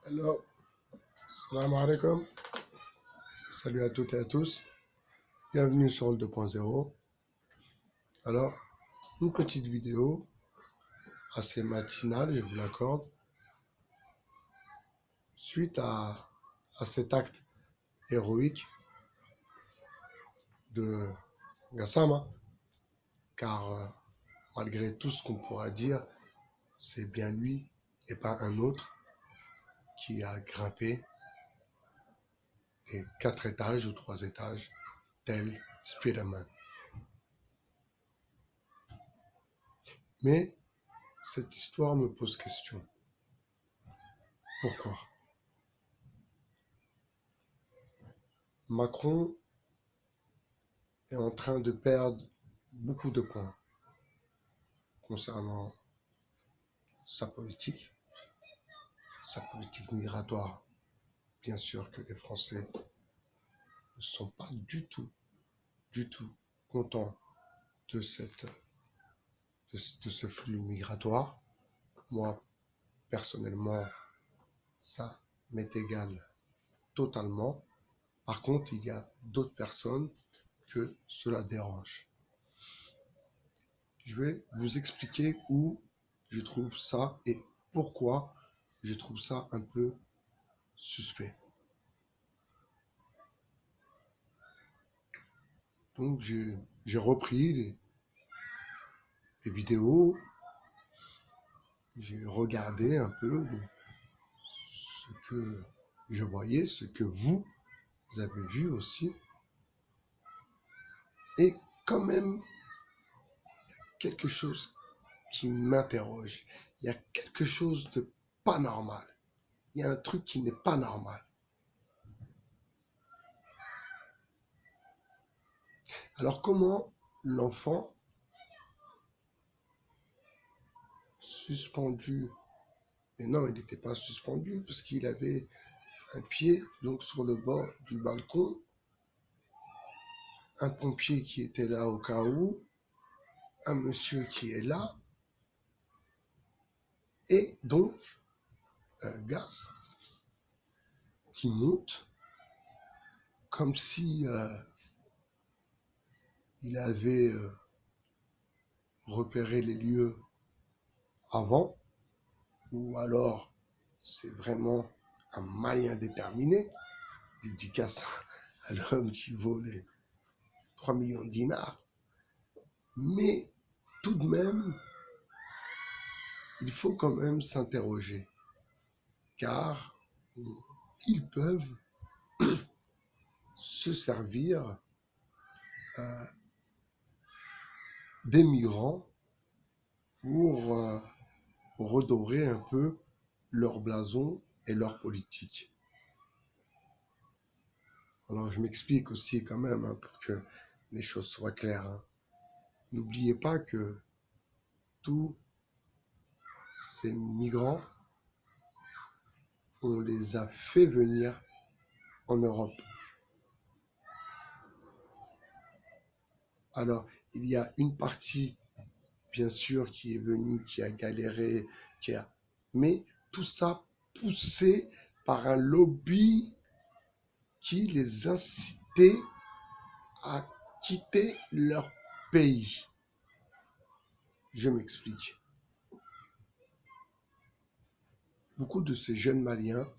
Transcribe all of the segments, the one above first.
Hello, salam alaikum, salut à toutes et à tous, bienvenue sur le 2.0. Alors, une petite vidéo assez matinale, je vous l'accorde, suite à cet acte héroïque de Gassama, car malgré tout ce qu'on pourra dire, c'est bien lui et pas un autre qui a grimpé les 4 étages ou 3 étages, tel Spider-Man. Mais cette histoire me pose question. Pourquoi? Macron est en train de perdre beaucoup de points concernant sa politique migratoire. Bien sûr que les Français ne sont pas du tout contents de ce flux migratoire. Moi, personnellement, ça m'est égal totalement. Par contre, il y a d'autres personnes que cela dérange. Je vais vous expliquer où je trouve ça et pourquoi je trouve ça un peu suspect. Donc j'ai repris les vidéos, j'ai regardé un peu ce que je voyais, ce que vous avez vu aussi. Et quand même, quelque chose qui m'interroge. Il y a quelque chose de pas normal. Il y a un truc qui n'est pas normal. Alors comment l'enfant suspendu, mais non, il n'était pas suspendu parce qu'il avait un pied donc sur le bord du balcon, un pompier qui était là au cas où, un monsieur qui est là, et donc un gaz qui monte comme si il avait repéré les lieux avant, ou alors c'est vraiment un malien déterminé, dédicace à l'homme qui vaut les 3 millions de dinars. Mais tout de même, il faut quand même s'interroger, car ils peuvent se servir des migrants pour redorer un peu leur blason et leur politique. Alors je m'explique aussi quand même pour que les choses soient claires. N'oubliez pas que tous ces migrants, on les a fait venir en Europe. Alors, il y a une partie, bien sûr, qui est venue, qui a galéré, mais tout ça poussé par un lobby qui les incitait à quitter leur pays. Je m'explique. Beaucoup de ces jeunes Maliens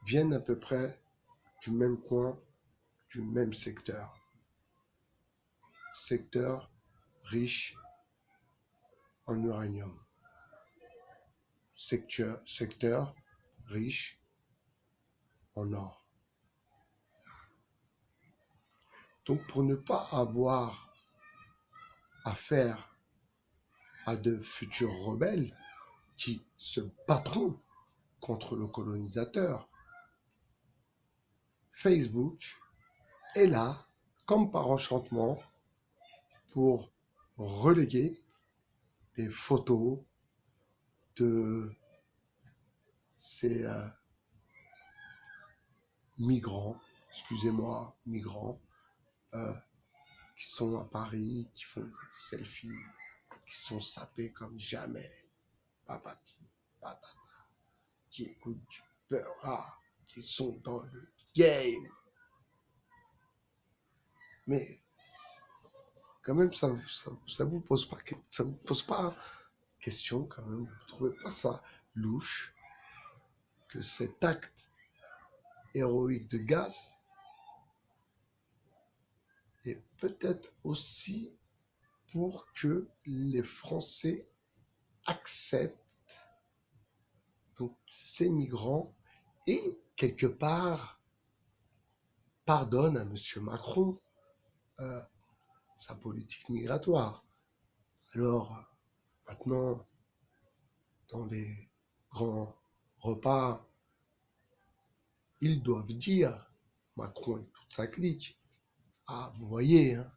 viennent à peu près du même coin, du même secteur. Secteur riche en uranium. Secteur riche en or. Donc pour ne pas avoir affaire à de futurs rebelles qui se battront contre le colonisateur, Facebook est là, comme par enchantement, pour reléguer les photos de ces migrants, qui sont à Paris, qui font des selfies, qui sont sapés comme jamais. Papati, patata. qui écoutent du Peura, qui sont dans le game. Mais quand même, ça vous pose pas, ça vous pose pas question quand même. Vous trouvez pas ça louche que cet acte héroïque de Gas est peut-être aussi pour que les Français acceptent donc ces migrants et quelque part pardonnent à M. Macron euh, sa politique migratoire. Alors maintenant, dans les grands repas, ils doivent dire, Macron et toute sa clique, ah vous voyez, hein,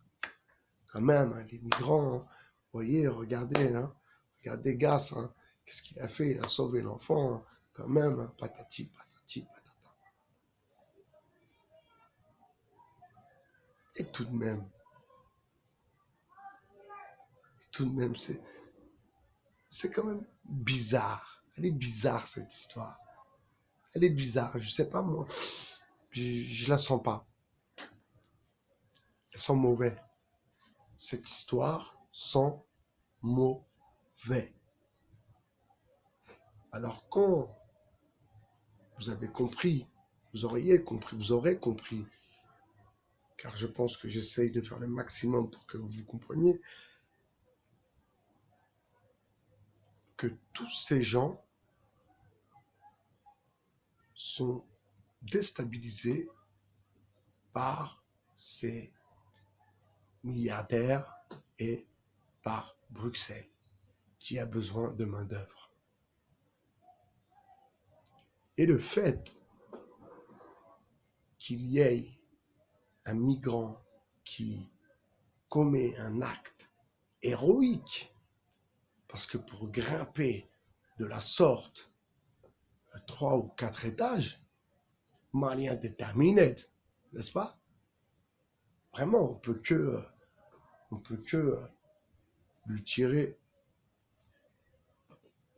quand même, hein, les migrants, hein, vous voyez, regardez, hein, regardez Gas, hein, qu'est-ce qu'il a fait, il a sauvé l'enfant, hein, quand même, hein, patati, patati, patata. Et tout de même, c'est quand même bizarre. Elle est bizarre, cette histoire. Elle est bizarre, je sais pas moi, je la sens pas. Elle sent mauvais. Cette histoire sent mauvais. Alors quand vous avez compris, vous aurez compris, car je pense que j'essaye de faire le maximum pour que vous compreniez, que tous ces gens sont déstabilisés par ces milliardaires et par Bruxelles, qui a besoin de main-d'œuvre. Et le fait qu'il y ait un migrant qui commet un acte héroïque, parce que pour grimper de la sorte à 3 ou 4 étages, malien déterminé, n'est-ce pas? Vraiment, on peut que lui tirer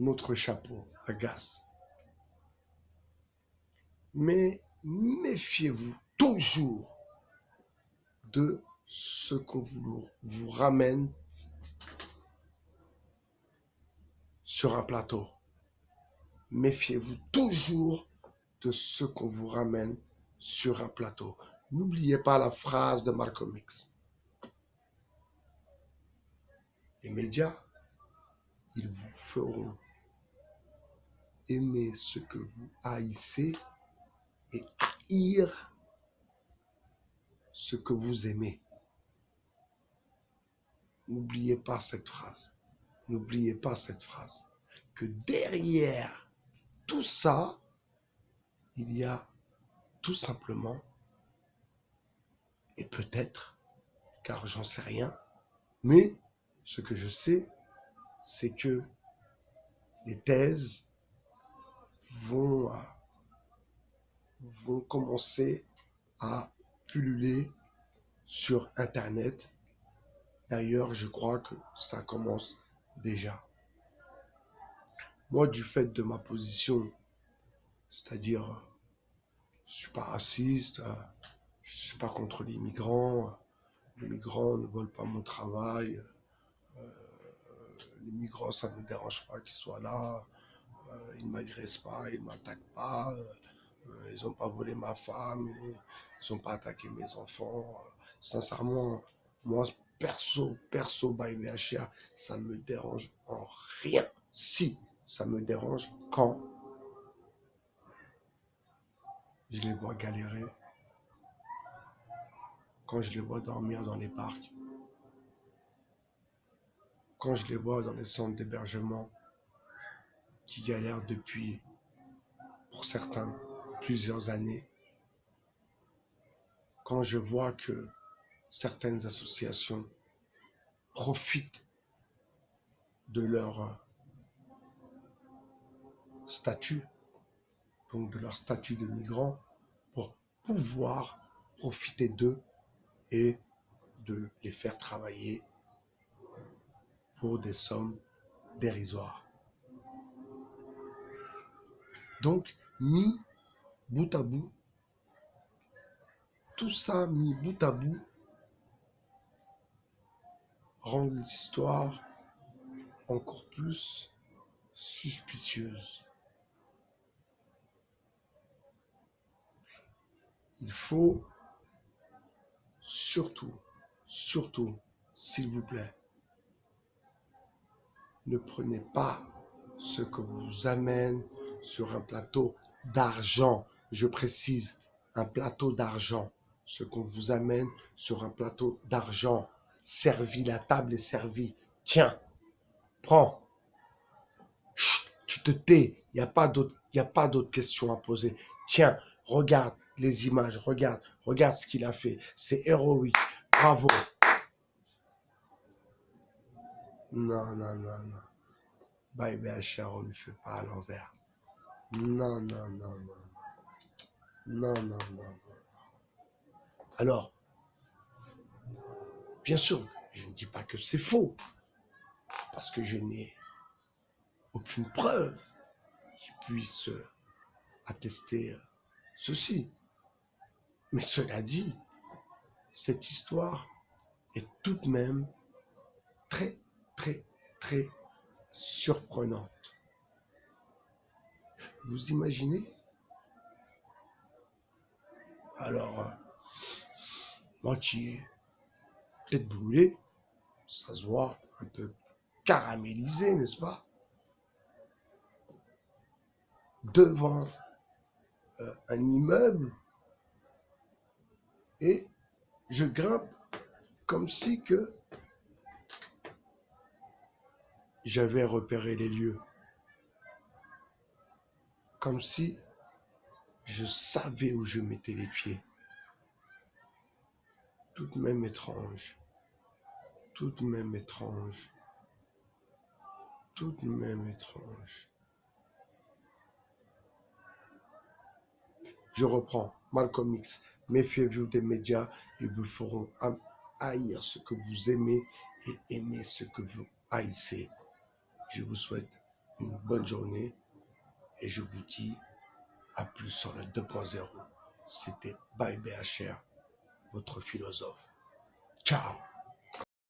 notre chapeau à Gas. Mais méfiez-vous toujours de ce qu'on vous ramène sur un plateau. Méfiez-vous toujours de ce qu'on vous ramène sur un plateau. N'oubliez pas la phrase de Malcolm X. Les médias, ils vous feront aimer ce que vous haïssez et haïr ce que vous aimez. N'oubliez pas cette phrase. N'oubliez pas cette phrase. Que derrière tout ça, il y a tout simplement, et peut-être, car j'en sais rien, mais ce que je sais, c'est que les thèses vont, vont commencer à pulluler sur Internet. D'ailleurs, je crois que ça commence déjà. Moi, du fait de ma position, c'est-à-dire, je ne suis pas raciste, je ne suis pas contre les migrants ne veulent pas mon travail, les migrants, ça ne me dérange pas qu'ils soient là, ils ne m'agressent pas, ils ne m'attaquent pas, ils n'ont pas volé ma femme, ils n'ont pas attaqué mes enfants. Sincèrement, moi, by VHA, ça me dérange en rien. Si, ça me dérange quand je les vois galérer, quand je les vois dormir dans les parcs, quand je les vois dans les centres d'hébergement qui galèrent depuis, pour certains, plusieurs années, quand je vois que certaines associations profitent de leur statut, donc de leur statut de migrant, pour pouvoir profiter d'eux et de les faire travailler pour des sommes dérisoires. Donc, mis bout à bout, tout ça mis bout à bout, rend l'histoire encore plus suspicieuse. Il faut surtout, s'il vous plaît, ne prenez pas ce que vous amène sur un plateau d'argent. Je précise, un plateau d'argent. Ce qu'on vous amène sur un plateau d'argent. Servi, la table est servie. Tiens, prends. Chut, tu te tais. Il n'y a pas d'autres questions à poser. Tiens, regarde les images, regarde ce qu'il a fait. C'est héroïque. Bravo. Non, non, non, non. Bye BHR, on ne le fait pas à l'envers. Non, non, non, non. Non, non, non, non. Alors, bien sûr, je ne dis pas que c'est faux, parce que je n'ai aucune preuve qui puisse attester ceci. Mais cela dit, cette histoire est tout de même très, très, très surprenante. Vous imaginez? Alors, moi qui ai tête brûlée, ça se voit un peu caramélisé, n'est-ce pas? Devant un immeuble, et je grimpe comme si que j'avais repéré les lieux. Comme si je savais où je mettais les pieds. Tout de même étrange. Tout de même étrange. Tout de même étrange. Je reprends. Malcolm X. Méfiez-vous des médias. Ils vous feront haïr ce que vous aimez et aimer ce que vous haïssez. Je vous souhaite une bonne journée et je vous dis à plus sur le 2.0. C'était Bye BHR, votre philosophe. Ciao!